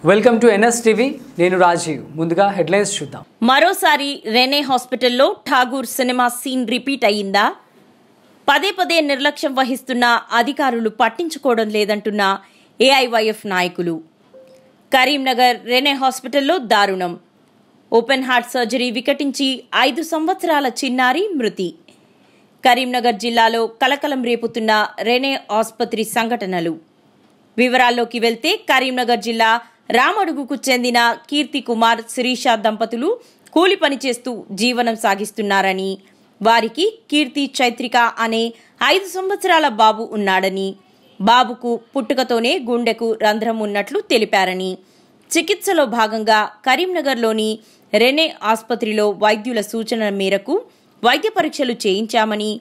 Welcome to NS TV. నేను రాజీవ్. ముందుగా headlines చూద్దాం. మరోసారి రెనే హాస్పిటల్లో ఠాగూర్ సినిమా సీన్ రిపీట్ అయ్యిందా? పదే పదే నిర్లక్ష్యం వహిస్తున్న అధికారులు పట్టించుకోవడం లేదంటున్న ఏఐవైఎఫ్ నాయకులు. కరీంనగర్ రెనే హాస్పిటల్లో దారుణం. ఓపెన్ హార్ట్ సర్జరీ వికటించి 5 సంవత్సరాల చిన్నారి మృతి. కరీంనగర్ జిల్లాలో కలకలం రేపుతున్న రెనే ఆసుపత్రి సంఘటనలు. వివరాల్లోకి వెళ్తే కరీంనగర్ జిల్లా రామడుగుకు చెందిన కీర్తి కుమార్, శిరీష దంపతులు కూలి పనిచేస్తూ జీవనం సాగిస్తున్నారని, వారికి కీర్తి చైత్రిక అనే 5 సంవత్సరాల బాబు ఉన్నాడని, బాబుకు పుట్టుకతోనే గుండెకు రంధ్రం ఉన్నట్లు తెలిపారని, చికిత్సలో భాగంగా కరీంనగర్లోని రెనే ఆసుపత్రిలో వైద్యుల సూచన మేరకు వైద్య పరీక్షలు చేయించామని,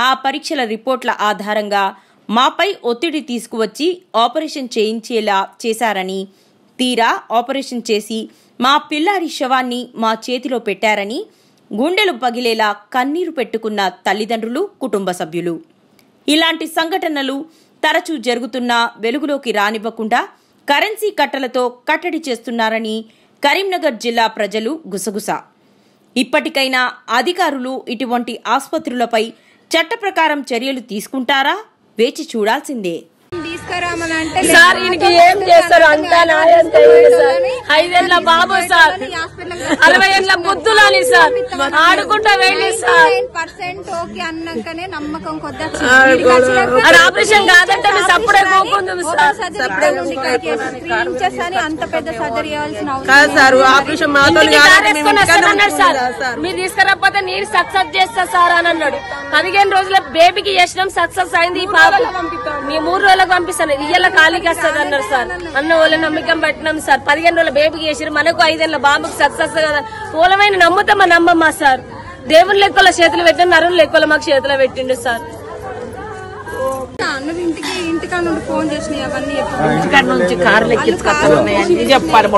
ఆ పరీక్షల రిపోర్ట్ల ఆధారంగా మాపై ఒత్తిడి తీసుకువచ్చి ఆపరేషన్ చేయించేలా చేశారని, తీరా ఆపరేషన్ చేసి మా పిల్లాడి శవాన్ని మా చేతిలో పెట్టారని గుండెలు పగిలేలా కన్నీరు పెట్టుకున్న తల్లిదండ్రులు, కుటుంబ సభ్యులు. ఇలాంటి సంఘటనలు తరచూ జరుగుతున్నా వెలుగులోకి రానివ్వకుండా కరెన్సీ కట్టలతో కట్టడి చేస్తున్నారని కరీంనగర్ జిల్లా ప్రజలు గుసగుస. ఇప్పటికైనా అధికారులు ఇటువంటి ఆసుపత్రులపై చట్ట ప్రకారం చర్యలు తీసుకుంటారా? వేచి చూడాల్సిందే. సార్ ఈయనకి ఏం చేస్తారు? అంతా న్యాయం చేయండి సార్. 5 ఏళ్ల బాబు సార్, 60 ఏళ్ల బుద్ధులని సార్, ఆడుకుంటా వెళ్ళి సార్. అది ఆపరేషన్ కాదంటే మీరు సప్పుడే పోకుంది సార్. సార్ మీరు తీసుకురాకపోతే నేను సక్సెస్ చేస్తా సార్ అని అన్నాడు. 15 రోజుల బేబీకి చేసినాం, సక్సెస్ అయింది. ఈ పాప మీ 3 రోజులకు పంపిస్తాను, ఇయ్యాల ఖాళీకి వస్తుంది అన్నారు సార్. అన్న వాళ్ళ నమ్మకం పెట్టినాం సార్. 15 రోజుల బేబీకి చేసారు, మనకు 5 ఏళ్ల బాబుకి సక్సెస్ కదా. పూలమైన నమ్ముతామా నమ్మమ్మా సార్. దేవుని లెక్కల చేతులు పెట్టిన, నరుని లెక్కల మాకు చేతులు పెట్టిండు సార్. ఇంటికాడ నుంచి కార్లు ఎక్కించుకొస్తామని చెప్పారు.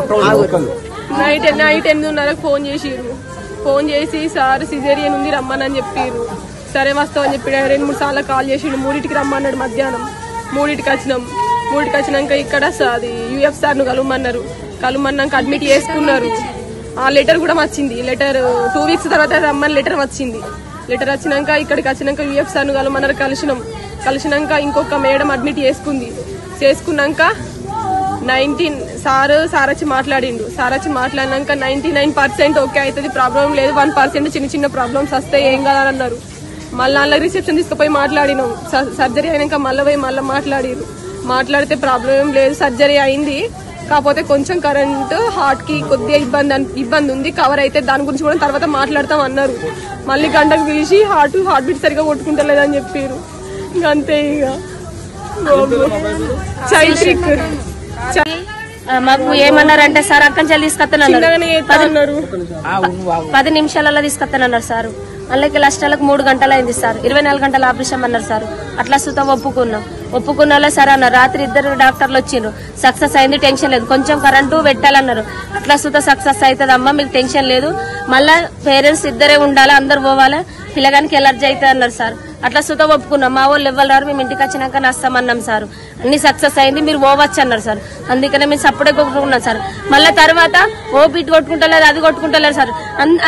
నైట్ 8:30 ఫోన్ చేసిరు. ఫోన్ చేసి సార్ సిజేరియన్ ఉంది రమ్మని చెప్పారు. సరే వస్తామని చెప్పి 2-3 సార్లు కాల్ చేసిండు. 3కి రమ్మన్నాడు. మధ్యాహ్నం 3కి వచ్చినాం. 3కి వచ్చినాక ఇక్కడ అది యూఎఫ్ సార్ను కలుమన్నాక అడ్మిట్ చేసుకున్నారు. ఆ లెటర్ కూడా వచ్చింది. లెటర్ 2 వీక్స్ తర్వాత రమ్మని లెటర్ వచ్చింది. లెటర్ వచ్చినాక ఇక్కడికి వచ్చినాక యూఎఫ్ సార్ను కలుమన్నారు. కలిసినాక ఇంకొక మేడం అడ్మిట్ చేసుకున్నాక 19 సార్ వచ్చి మాట్లాడిండు. సార్ వచ్చి మాట్లాడినాక 99% ఓకే అవుతుంది, ప్రాబ్లం లేదు, 1% చిన్న ప్రాబ్లమ్స్ వస్తాయి, ఏం కాదన్నారు. మళ్ళీ రిసెప్షన్ తీసుకుపోయి మాట్లాడినాం. సర్జరీ అయినాక మళ్ళీ మాట్లాడితే ప్రాబ్లం ఏం లేదు, సర్జరీ అయింది, కాకపోతే కొంచెం కరెంటు హార్ట్ కి కొద్దిగా ఇబ్బంది ఉంది, కవర్ అయితే దాని గురించి కూడా తర్వాత మాట్లాడతాం అన్నారు. మళ్ళీ గంటకు పిలిచి హార్ట్ బీట్ సరిగా కొట్టుకుంటలేదని చెప్పారు. అంతే. ఇక చైత్రిక్ మాకు ఏమన్నారంటే సార్ అక్కడి నుంచి తీసుకొస్తానన్నారు. 10 నిమిషాలలో తీసుకొస్తానన్నారు సార్. అందులోకి లాస్ట్లకు 3 గంటలు అయింది సార్. 24 గంటల ఆపరేషన్ అన్నారు సార్. అట్లా సుతా ఒప్పుకున్నా సార్ అన్నారు. రాత్రి 2 డాక్టర్లు వచ్చిండ్రు. సక్సెస్ అయింది, టెన్షన్ లేదు, కొంచెం కరెంటు పెట్టాలన్నారు. అట్లా సుతా సక్సెస్ అవుతుందమ్మా, మీకు టెన్షన్ లేదు, మళ్ళా పేరెంట్స్ ఇద్దరే ఉండాలి, అందరు పోవాలి, పిల్లగానికి ఎలర్జీ అవుతుంది అన్నారు సార్. అట్లా సుతా ఒప్పుకున్నాం. మా వాళ్ళు ఎవ్వరు రారు, మేము ఇంటికి వచ్చినాక నస్తామన్నాం సార్. అన్ని సక్సెస్ అయింది, మీరు పోవచ్చు అన్నారు సార్. అందుకనే మేము సప్పుడే కొట్టుకున్నాం సార్. మళ్ళీ తర్వాత బీట్ కొట్టుకుంటలేదు, అది కొట్టుకుంటలేదు సార్.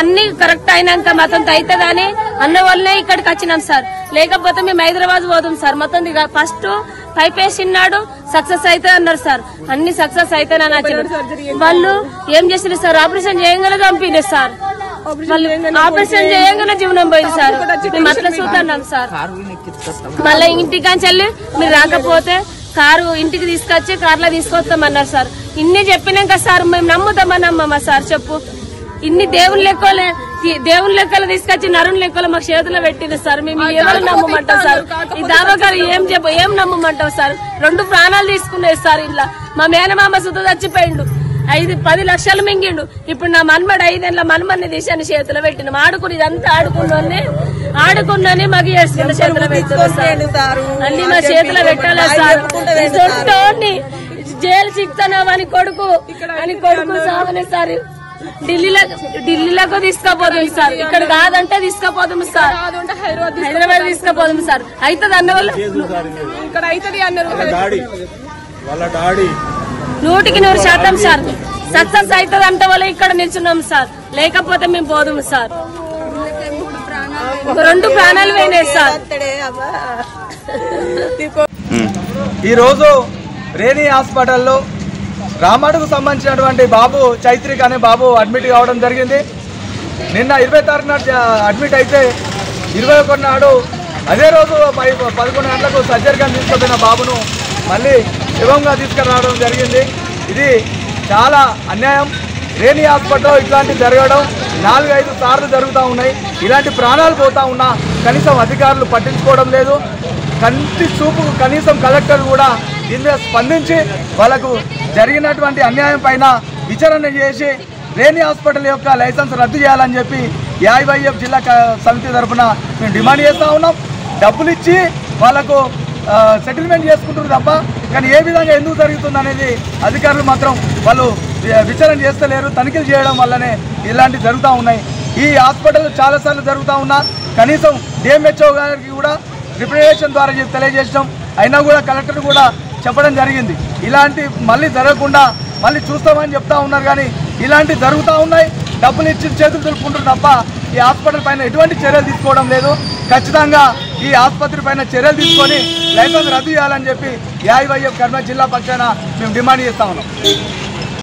అన్ని కరెక్ట్ అయినాక మొత్తం అవుతుందని అన్న వాళ్ళనే ఇక్కడికి వచ్చినాం సార్. లేకపోతే మేము హైదరాబాద్ పోతాం సార్. మొత్తం ఫస్ట్ పైపేసిన్నాడు, సక్సెస్ అవుతుంది అన్నారు సార్. అన్ని సక్సెస్ అవుతాయని వచ్చినారు. వాళ్ళు ఏం చేసిన సార్, ఆపరేషన్ చేయగానే చంపిండే సార్. ఆపరేషన్ చేయగానే జీవనం పోయింది సార్. మేము అట్లా చూస్తున్నాం సార్. మళ్ళీ ఇంటికాంచి వెళ్ళి మీరు రాకపోతే కారు ఇంటికి తీసుకొచ్చి కార్లో తీసుకొస్తామన్నారు సార్. ఇన్ని చెప్పినాక సార్ మేము నమ్మమ్మా సార్ చెప్పు. ఇన్ని దేవుని లెక్కలు తీసుకొచ్చి నరుని లెక్కలు మాకు చేతిలో పెట్టింది సార్. మేము ఎవరు నమ్మమంటాం సార్? ఈ దావగారు ఏం నమ్మమంటాం సార్? 2 ప్రాణాలు తీసుకున్నాయి సార్. ఇలా మా మేనమామ సుత చచ్చిపోయిండు, 10 లక్షలు మింగిండు. ఇప్పుడు నా మన్మడు 5 ఏళ్ల మన్మని తీసాను చేతిలో పెట్టిన. ఆడుకుని ఇదంతా ఆడుకున్నానే మాకు చేతులు పెట్టారు. అన్ని మా చేతిలో పెట్టాలి సార్. జైలు చిక్తానని కొడుకు సాగనే సార్. ఢిల్లీలకు తీసుకుపోతుంది సార్. ఇక్కడ కాదంటే తీసుకుపోతాము సార్, హైదరాబాద్ తీసుకుపోతాము సార్. అవుతుంది అన్న వాళ్ళు ఇక్కడ అవుతుంది అన్నారు. 100% సార్ సక్సెస్ అవుతుంది అంటే వాళ్ళు ఇక్కడ నిల్చున్నాం సార్, లేకపోతే మేము పోదుము సార్. 2 ప్రాణాలు పోయినాయి సార్. ఈరోజు రేణి హాస్పిటల్లో రామడుకు సంబంధించినటువంటి బాబు చైత్రిక్ అనే బాబు అడ్మిట్ కావడం జరిగింది. నిన్న 20 తారీఖు నాడు అడ్మిట్ అయితే 21 నాడు అదే రోజు 11 గంటలకు సర్జరీగా తీసుకుపోయిన బాబును మళ్ళీ శివంగా తీసుకురావడం జరిగింది. ఇది చాలా అన్యాయం. రేణి హాస్పిటల్లో ఇట్లాంటివి జరగడం 4-5 సార్లు జరుగుతూ ఉన్నాయి. ఇలాంటి ప్రాణాలు పోతా ఉన్నా కనీసం అధికారులు పట్టించుకోవడం లేదు. కంటి చూపు కనీసం కలెక్టర్ కూడా దీని మీద స్పందించి వాళ్ళకు జరిగినటువంటి అన్యాయం పైన విచారణ చేసి రేణి హాస్పిటల్ యొక్క లైసెన్స్ రద్దు చేయాలని చెప్పి ఏఐవైఎఫ్ జిల్లా సమితి తరఫున మేము డిమాండ్ చేస్తూ ఉన్నాం. డబ్బులు ఇచ్చి వాళ్ళకు సెటిల్మెంట్ చేసుకుంటున్నారు తప్ప కానీ ఏ విధంగా ఎందుకు జరుగుతుంది అనేది అధికారులు మాత్రం వాళ్ళు విచారణ చేస్తలేరు. తనిఖీలు చేయడం వల్లనే ఇలాంటివి జరుగుతూ ఉన్నాయి. ఈ హాస్పిటల్ చాలాసార్లు జరుగుతూ ఉన్నా కనీసం డిఎంహెచ్ఓ గారికి కూడా రిప్రజెంటేషన్ ద్వారా తెలియజేసినాం. అయినా కూడా కలెక్టర్ కూడా చెప్పడం జరిగింది. ఇలాంటి మళ్ళీ జరగకుండా మళ్ళీ చూస్తామని చెప్తా ఉన్నారు. కానీ ఇలాంటివి జరుగుతూ ఉన్నాయి. డబ్బులు ఇచ్చి చేతులు దులుపుకుంటారు తప్ప ఈ హాస్పిటల్ పైన ఎటువంటి చర్యలు తీసుకోవడం లేదు. ఖచ్చితంగా ఈ ఆసుపత్రి పైన చర్యలు తీసుకొని లైసెన్స్ రద్దు చేయాలని చెప్పి ఏఐవైఎఫ్ కర్నూలు జిల్లా పక్షాన మేము డిమాండ్ చేస్తా ఉన్నాం.